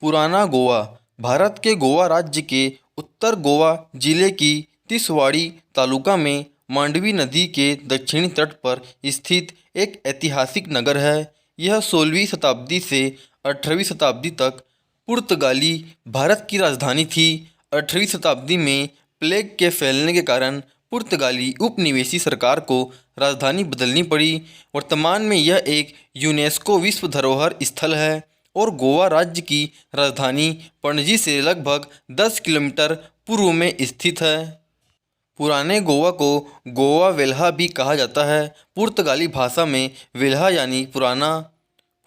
पुराना गोवा भारत के गोवा राज्य के उत्तर गोवा जिले की तिसवाड़ी तालुका में मांडवी नदी के दक्षिणी तट पर स्थित एक ऐतिहासिक नगर है। यह 16वीं शताब्दी से 18वीं शताब्दी तक पुर्तगाली भारत की राजधानी थी। 18वीं शताब्दी में प्लेग के फैलने के कारण पुर्तगाली उपनिवेशी सरकार को राजधानी बदलनी पड़ी। वर्तमान में यह एक यूनेस्को विश्व धरोहर स्थल है और गोवा राज्य की राजधानी पणजी से लगभग 10 किलोमीटर पूर्व में स्थित है। पुराने गोवा को गोवा वेल्हा भी कहा जाता है। पुर्तगाली भाषा में वेल्हा यानी पुराना।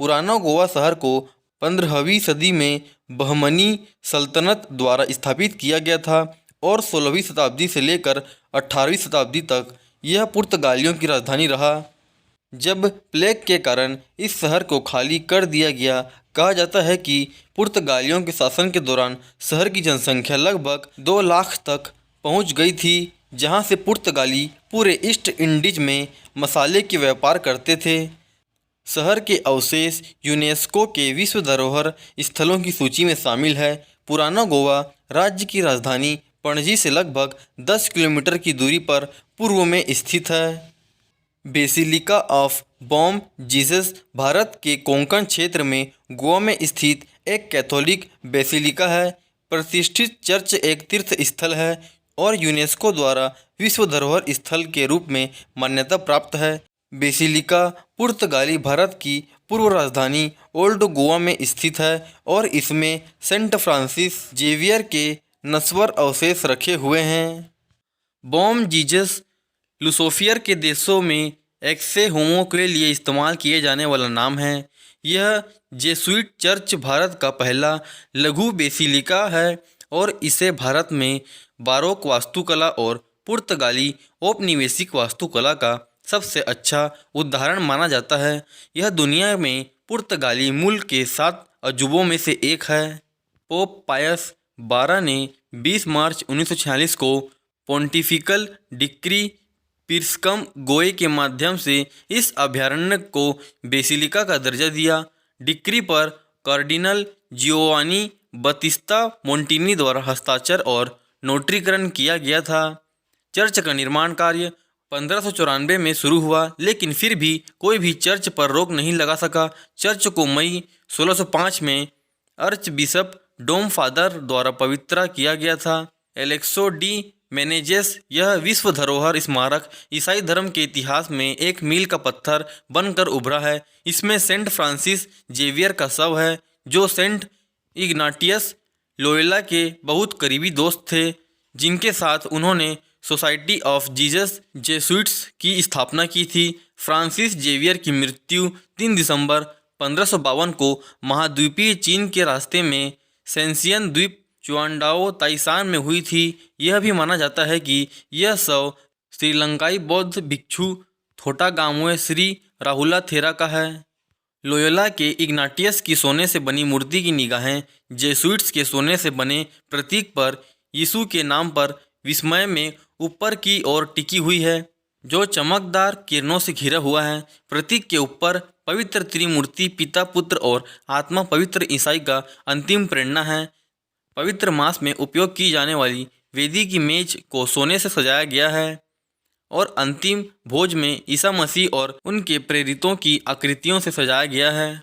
पुराना गोवा शहर को 15वीं सदी में बहमनी सल्तनत द्वारा स्थापित किया गया था और 16वीं शताब्दी से लेकर 18वीं शताब्दी तक यह पुर्तगालियों की राजधानी रहा। जब प्लेग के कारण इस शहर को खाली कर दिया गया, कहा जाता है कि पुर्तगालियों के शासन के दौरान शहर की जनसंख्या लगभग 2 लाख तक पहुंच गई थी, जहां से पुर्तगाली पूरे ईस्ट इंडीज में मसाले के व्यापार करते थे। शहर के अवशेष यूनेस्को के विश्व धरोहर स्थलों की सूची में शामिल है। पुराना गोवा राज्य की राजधानी पणजी से लगभग 10 किलोमीटर की दूरी पर पूर्व में स्थित है। Basilica of Bom Jesus Bharat के कोंकण क्षेत्र में गोवा में स्थित एक कैथोलिक बेसिलिका है। प्रतिष्ठित चर्च एक तीर्थ स्थल है और यूनेस्को द्वारा विश्व धरोहर स्थल के रूप में मान्यता प्राप्त है। बेसिलिका पुर्तगाली भारत की पूर्व राजधानी ओल्ड गोवा में स्थित है और इसमें सेंट फ्रांसिस जेवियर के नश्वर अवशेष रखे हुए हैं। बॉम जीसस लुसोफियर के देशों में एक्से होमो के लिए इस्तेमाल किए जाने वाला नाम है। यह जेसुइट चर्च भारत का पहला लघु बेसिलिका है और इसे भारत में बारोक वास्तुकला और पुर्तगाली औपनिवेशिक वास्तुकला का सबसे अच्छा उदाहरण माना जाता है। यह दुनिया में पुर्तगाली मूल के 7 अजूबों में से एक है। पोप पायस 12 ने 20 मार्च 1946 को पोंटिफिकल डिक्री पिर्सकम गोए के माध्यम से इस अभयारण्य को बेसिलिका का दर्जा दिया। डिक्री पर कार्डिनल जियोवानी बतिस्ता मोंटिनी द्वारा हस्ताक्षर और नोटरीकरण किया गया था। चर्च का निर्माण कार्य 1594 में शुरू हुआ, लेकिन फिर भी कोई भी चर्च पर रोक नहीं लगा सका। चर्च को मई 1605 में आर्च बिशप डोम फादर द्वारा पवित्र किया गया था। एलेक्सो डी मेनेजेस यह विश्व धरोहर स्मारक ईसाई धर्म के इतिहास में एक मील का पत्थर बनकर उभरा है। इसमें सेंट फ्रांसिस जेवियर का शव है, जो सेंट इग्नाटियस लोयोला के बहुत करीबी दोस्त थे, जिनके साथ उन्होंने सोसाइटी ऑफ जीसस जेसुइट्स की स्थापना की थी। फ्रांसिस जेवियर की मृत्यु 3 दिसंबर 1552 को महाद्वीपीय चीन के रास्ते में सेंसियन द्वीप चुआंडाओ ताइसान में हुई थी। यह भी माना जाता है कि यह शव श्रीलंकाई बौद्ध भिक्षु थोटागामुए श्री राहुला थेरा का है। लोयोला के इग्नाटियस की सोने से बनी मूर्ति की निगाहें जेसुइट्स के सोने से बने प्रतीक पर यीशु के नाम पर विस्मय में ऊपर की ओर टिकी हुई है, जो चमकदार किरणों से घिरा हुआ है। प्रतीक के ऊपर पवित्र त्रिमूर्ति पिता, पुत्र और आत्मा पवित्र ईसाई का अंतिम प्रेरणा है। पवित्र मास में उपयोग की जाने वाली वेदी की मेज को सोने से सजाया गया है और अंतिम भोज में ईसा मसीह और उनके प्रेरितों की आकृतियों से सजाया गया है।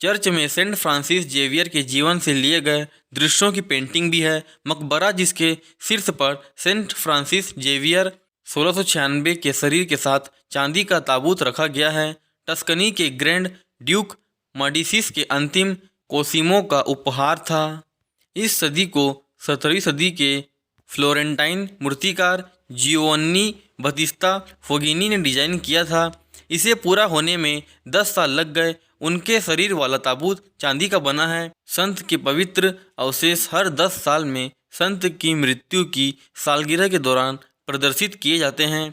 चर्च में सेंट फ्रांसिस जेवियर के जीवन से लिए गए दृश्यों की पेंटिंग भी है। मकबरा, जिसके शीर्ष पर सेंट फ्रांसिस जेवियर 1696 के शरीर के साथ चांदी का ताबूत रखा गया है, टस्कनी के ग्रैंड ड्यूक मेडिसिस के अंतिम कोसिमो का उपहार था। इस सदी को 17वीं सदी के फ्लोरेंटाइन मूर्तिकार जियोवन्नी बतिस्ता फोगिनी ने डिजाइन किया था। इसे पूरा होने में 10 साल लग गए। उनके शरीर वाला ताबूत चांदी का बना है। संत के पवित्र अवशेष हर 10 साल में संत की मृत्यु की सालगिरह के दौरान प्रदर्शित किए जाते हैं।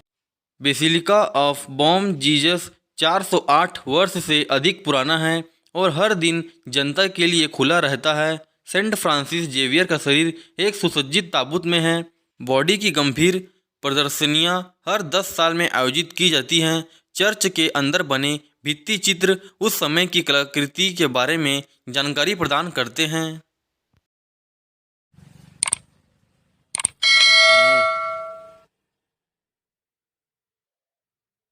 बेसिलिका ऑफ बॉम जीसस 408 वर्ष से अधिक पुराना है और हर दिन जनता के लिए खुला रहता है। सेंट फ्रांसिस जेवियर का शरीर एक सुसज्जित ताबूत में है। बॉडी की गंभीर प्रदर्शनियां हर 10 साल में आयोजित की जाती हैं। चर्च के अंदर बने भित्ति चित्र उस समय की कलाकृति के बारे में जानकारी प्रदान करते हैं।